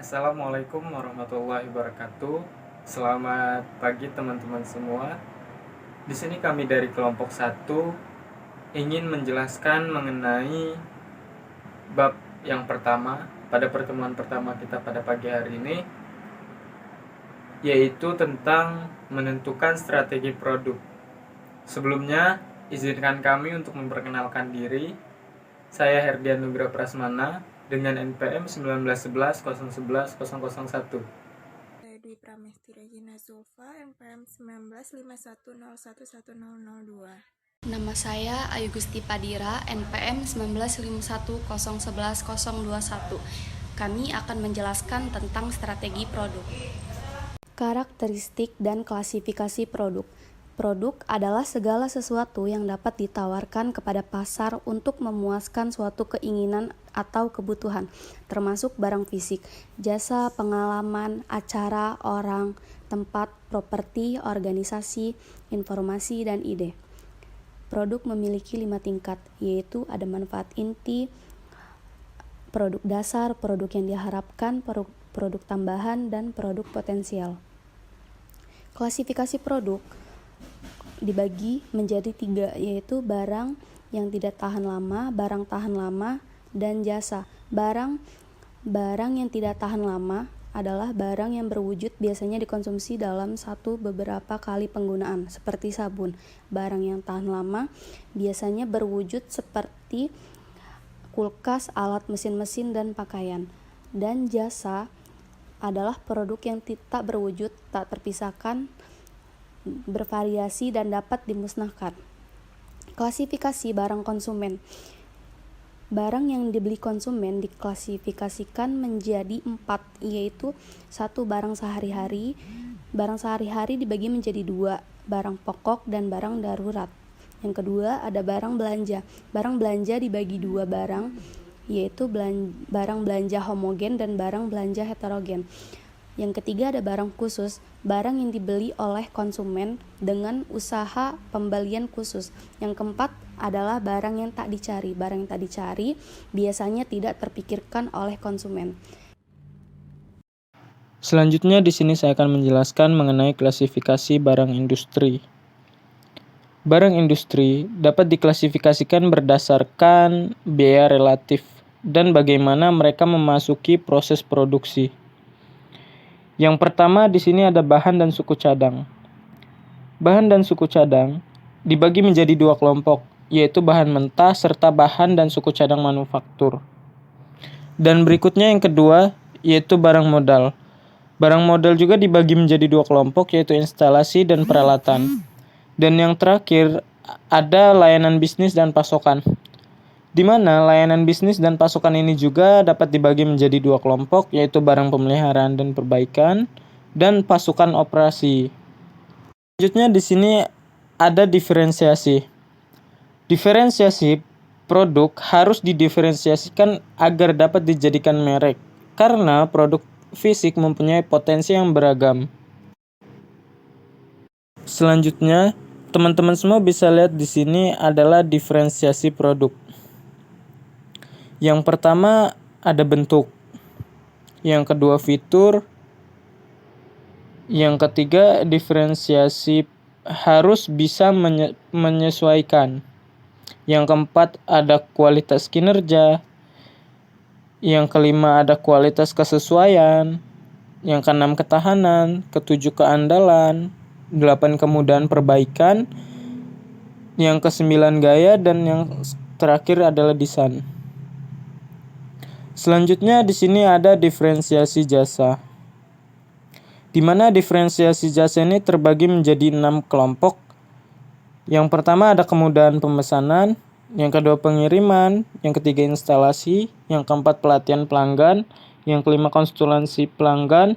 Assalamualaikum warahmatullahi wabarakatuh. Selamat pagi teman-teman semua. Di sini kami dari kelompok 1 ingin menjelaskan mengenai bab yang pertama pada pertemuan pertama kita pada pagi hari ini, yaitu tentang menentukan strategi produk. Sebelumnya, izinkan kami untuk memperkenalkan diri. Saya Herdian Nugra Prasmana dengan NPM 19110101. Saya Dwi Pramesti Regina Zulfa, NPM 1951011002. Nama saya Ayu Gusti Padira, NPM 1951011021. Kami akan menjelaskan tentang strategi produk. Karakteristik dan klasifikasi produk. Produk adalah segala sesuatu yang dapat ditawarkan kepada pasar untuk memuaskan suatu keinginan atau kebutuhan, termasuk barang fisik, jasa, pengalaman, acara, orang, tempat, properti, organisasi, informasi, dan ide. Produk memiliki 5 tingkat, yaitu ada manfaat inti, produk dasar, produk yang diharapkan, produk tambahan, dan produk potensial. Klasifikasi produk dibagi menjadi 3, yaitu barang yang tidak tahan lama, barang tahan lama, dan jasa. Barang yang tidak tahan lama adalah barang yang berwujud biasanya dikonsumsi dalam beberapa kali penggunaan, seperti sabun. Barang yang tahan lama biasanya berwujud seperti kulkas, alat mesin-mesin, dan pakaian. Dan jasa adalah produk yang tak berwujud, tak terpisahkan, bervariasi, dan dapat dimusnahkan. Klasifikasi barang konsumen. Barang yang dibeli konsumen diklasifikasikan menjadi 4, yaitu 1. Barang sehari-hari. Barang sehari-hari dibagi menjadi 2, barang pokok dan barang darurat. Yang kedua ada barang belanja. Barang belanja dibagi 2 barang, yaitu barang belanja homogen dan barang belanja heterogen. Yang ketiga ada barang khusus, barang yang dibeli oleh konsumen dengan usaha pembelian khusus. Yang keempat adalah barang yang tak dicari. Barang yang tak dicari biasanya tidak terpikirkan oleh konsumen. Selanjutnya di sini saya akan menjelaskan mengenai klasifikasi barang industri. Barang industri dapat diklasifikasikan berdasarkan biaya relatif dan bagaimana mereka memasuki proses produksi. Yang pertama di sini ada bahan dan suku cadang. Bahan dan suku cadang dibagi menjadi 2 kelompok, yaitu bahan mentah serta bahan dan suku cadang manufaktur. Dan berikutnya yang kedua yaitu barang modal. Barang modal juga dibagi menjadi 2 kelompok, yaitu instalasi dan peralatan. Dan yang terakhir ada layanan bisnis dan pasokan, di mana layanan bisnis dan pasokan ini juga dapat dibagi menjadi 2 kelompok, yaitu barang pemeliharaan dan perbaikan dan pasukan operasi. Selanjutnya di sini ada diferensiasi. Diferensiasi produk harus didiferensiasikan agar dapat dijadikan merek, karena produk fisik mempunyai potensi yang beragam. Selanjutnya, teman-teman semua bisa lihat di sini adalah diferensiasi produk. Yang pertama ada bentuk, yang kedua fitur, yang ketiga diferensiasi harus bisa menyesuaikan. Yang keempat ada kualitas kinerja, yang kelima ada kualitas kesesuaian, yang keenam ketahanan, ketujuh keandalan, 8 kemudahan perbaikan, yang kesembilan gaya, dan yang terakhir adalah desain. Selanjutnya di sini ada diferensiasi jasa, di mana diferensiasi jasa ini terbagi menjadi 6 kelompok. Yang pertama ada kemudahan pemesanan, yang kedua pengiriman, yang ketiga instalasi, yang keempat pelatihan pelanggan, yang kelima konsultasi pelanggan,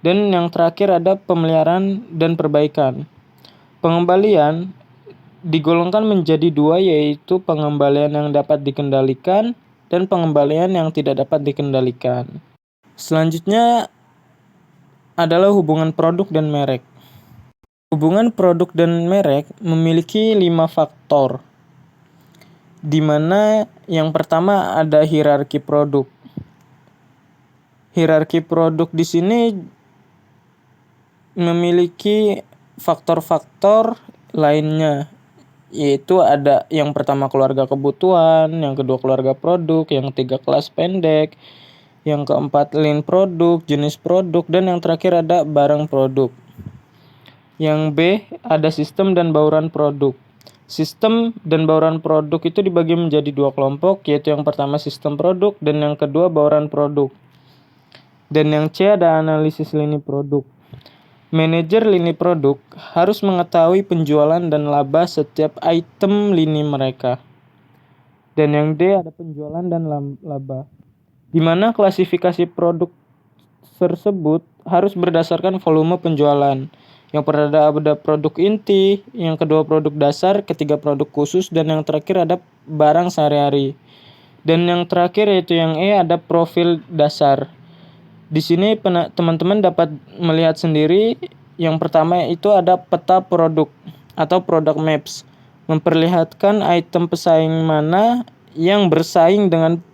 dan yang terakhir ada pemeliharaan dan perbaikan. Pengembalian digolongkan menjadi 2, yaitu pengembalian yang dapat dikendalikan dan pengembalian yang tidak dapat dikendalikan. Selanjutnya adalah hubungan produk dan merek. Hubungan produk dan merek memiliki 5 faktor, di mana yang pertama ada hierarki produk. Hierarki produk di sini memiliki faktor-faktor lainnya, yaitu ada yang pertama keluarga kebutuhan, yang kedua keluarga produk, yang ketiga kelas pendek, yang keempat line produk, jenis produk, dan yang terakhir ada barang produk. Yang B ada sistem dan bauran produk. Sistem dan bauran produk itu dibagi menjadi dua kelompok, yaitu yang pertama sistem produk dan yang kedua bauran produk. Dan yang C ada analisis lini produk. Manajer lini produk harus mengetahui penjualan dan laba setiap item lini mereka. Dan yang D ada penjualan dan laba, di mana klasifikasi produk tersebut harus berdasarkan volume penjualan. Yang pertama ada produk inti, yang kedua produk dasar, ketiga produk khusus, dan yang terakhir ada barang sehari-hari. Dan yang terakhir yaitu yang E ada profil dasar. Di sini teman-teman dapat melihat sendiri, yang pertama itu ada peta produk atau product maps, memperlihatkan item pesaing mana yang bersaing dengan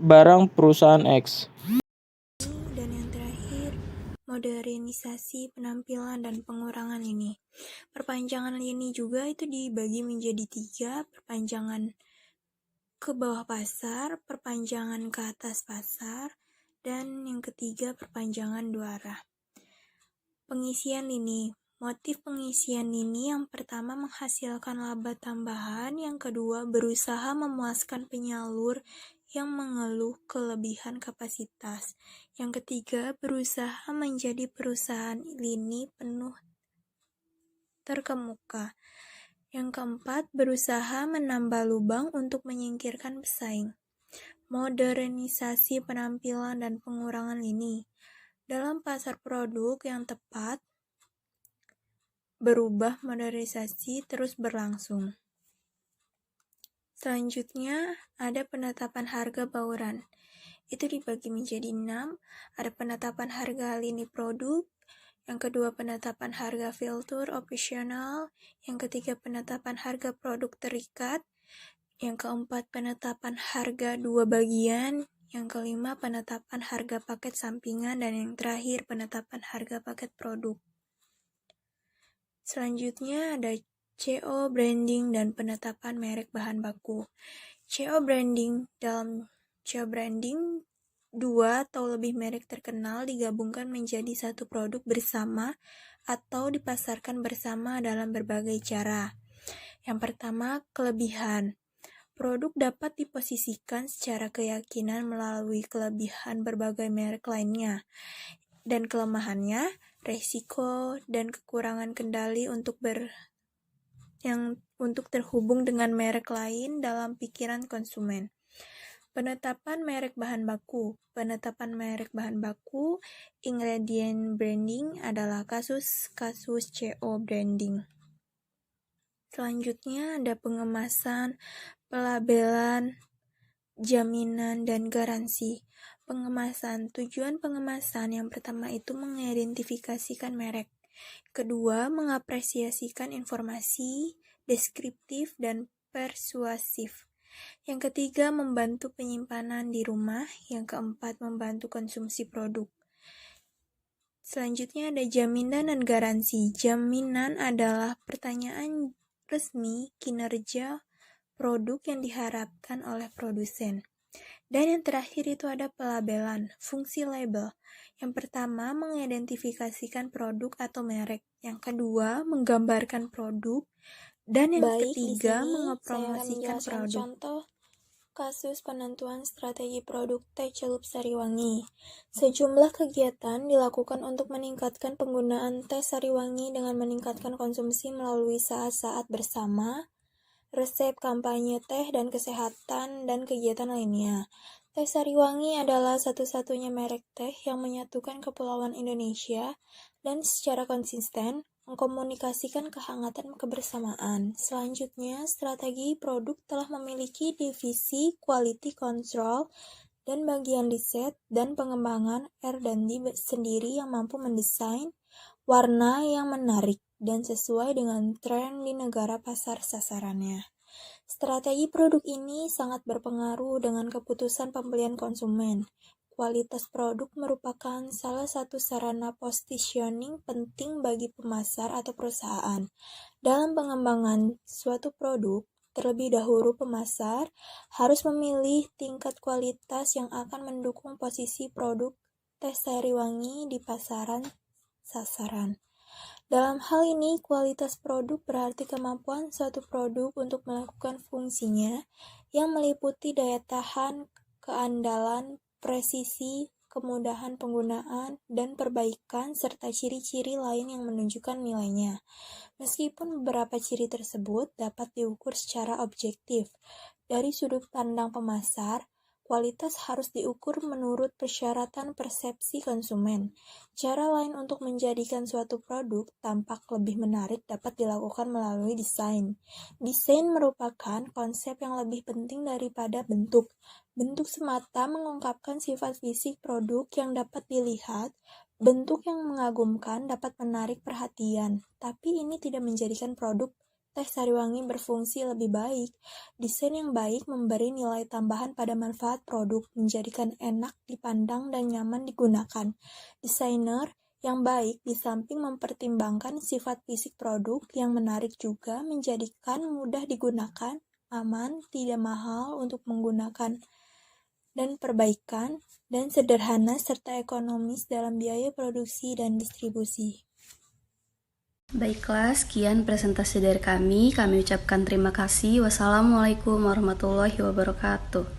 barang perusahaan X. Dan yang terakhir, modernisasi penampilan dan pengurangan lini. Perpanjangan lini juga itu dibagi menjadi 3, perpanjangan ke bawah pasar, perpanjangan ke atas pasar, dan yang ketiga perpanjangan 2 arah. Pengisian lini. Motif pengisian lini yang pertama menghasilkan laba tambahan, yang kedua berusaha memuaskan penyalur yang mengeluh kelebihan kapasitas, yang ketiga berusaha menjadi perusahaan lini penuh terkemuka, yang keempat berusaha menambah lubang untuk menyingkirkan pesaing. Modernisasi penampilan dan pengurangan lini. Dalam pasar produk yang tepat, berubah modernisasi terus berlangsung. Selanjutnya, ada penetapan harga bauran. Itu dibagi menjadi 6, ada penetapan harga lini produk, yang kedua penetapan harga filter operasional, yang ketiga penetapan harga produk terikat, yang keempat penetapan harga 2 bagian, yang kelima penetapan harga paket sampingan, dan yang terakhir penetapan harga paket produk. Selanjutnya ada CO branding dan penetapan merek bahan baku. CO branding. Dalam CO branding, 2 atau lebih merek terkenal digabungkan menjadi satu produk bersama atau dipasarkan bersama dalam berbagai cara. Yang pertama, kelebihan. Produk dapat diposisikan secara keyakinan melalui kelebihan berbagai merek lainnya. Dan kelemahannya, resiko dan kekurangan kendali untuk terhubung dengan merek lain dalam pikiran konsumen. Penetapan merek bahan baku. Penetapan merek bahan baku, ingredient branding adalah kasus-kasus CO branding. Selanjutnya ada pengemasan, pelabelan, jaminan, dan garansi. Pengemasan. Tujuan pengemasan yang pertama itu mengidentifikasikan merek. Kedua, mengapresiasikan informasi, deskriptif, dan persuasif. Yang ketiga, membantu penyimpanan di rumah. Yang keempat, membantu konsumsi produk. Selanjutnya ada jaminan dan garansi. Jaminan adalah pertanyaan resmi kinerja produk yang diharapkan oleh produsen. Dan yang terakhir itu ada pelabelan, fungsi label. Yang pertama, mengidentifikasikan produk atau merek. Yang kedua, menggambarkan produk. Dan yang ketiga, mengepromosikan produk. Contoh kasus penentuan strategi produk teh celup Sariwangi. Sejumlah kegiatan dilakukan untuk meningkatkan penggunaan teh Sariwangi dengan meningkatkan konsumsi melalui saat-saat bersama, resep kampanye teh dan kesehatan, dan kegiatan lainnya. Teh Sariwangi adalah satu-satunya merek teh yang menyatukan Kepulauan Indonesia dan secara konsisten mengkomunikasikan kehangatan kebersamaan. Selanjutnya, strategi produk telah memiliki divisi quality control dan bagian riset dan pengembangan R&D sendiri yang mampu mendesain warna yang menarik dan sesuai dengan tren di negara pasar sasarannya. Strategi produk ini sangat berpengaruh dengan keputusan pembelian konsumen. kualitas produk merupakan salah satu sarana positioning penting bagi pemasar atau perusahaan. Dalam pengembangan suatu produk, terlebih dahulu pemasar harus memilih tingkat kualitas yang akan mendukung posisi produk teh Sariwangi di pasaran sasaran. Dalam hal ini, kualitas produk berarti kemampuan suatu produk untuk melakukan fungsinya yang meliputi daya tahan, keandalan, presisi, kemudahan penggunaan, dan perbaikan, serta ciri-ciri lain yang menunjukkan nilainya. Meskipun beberapa ciri tersebut dapat diukur secara objektif, dari sudut pandang pemasar, kualitas harus diukur menurut persyaratan persepsi konsumen. Cara lain untuk menjadikan suatu produk tampak lebih menarik dapat dilakukan melalui desain. Desain merupakan konsep yang lebih penting daripada bentuk. Bentuk semata mengungkapkan sifat fisik produk yang dapat dilihat. Bentuk yang mengagumkan dapat menarik perhatian, tapi ini tidak menjadikan produk teh Sariwangi berfungsi lebih baik. Desain yang baik memberi nilai tambahan pada manfaat produk, menjadikan enak dipandang dan nyaman digunakan. Desainer yang baik di samping mempertimbangkan sifat fisik produk yang menarik juga menjadikan mudah digunakan, aman, tidak mahal untuk menggunakan dan perbaikan, dan sederhana serta ekonomis dalam biaya produksi dan distribusi. Baiklah, sekian presentasi dari kami. Kami ucapkan terima kasih. Wassalamualaikum warahmatullahi wabarakatuh.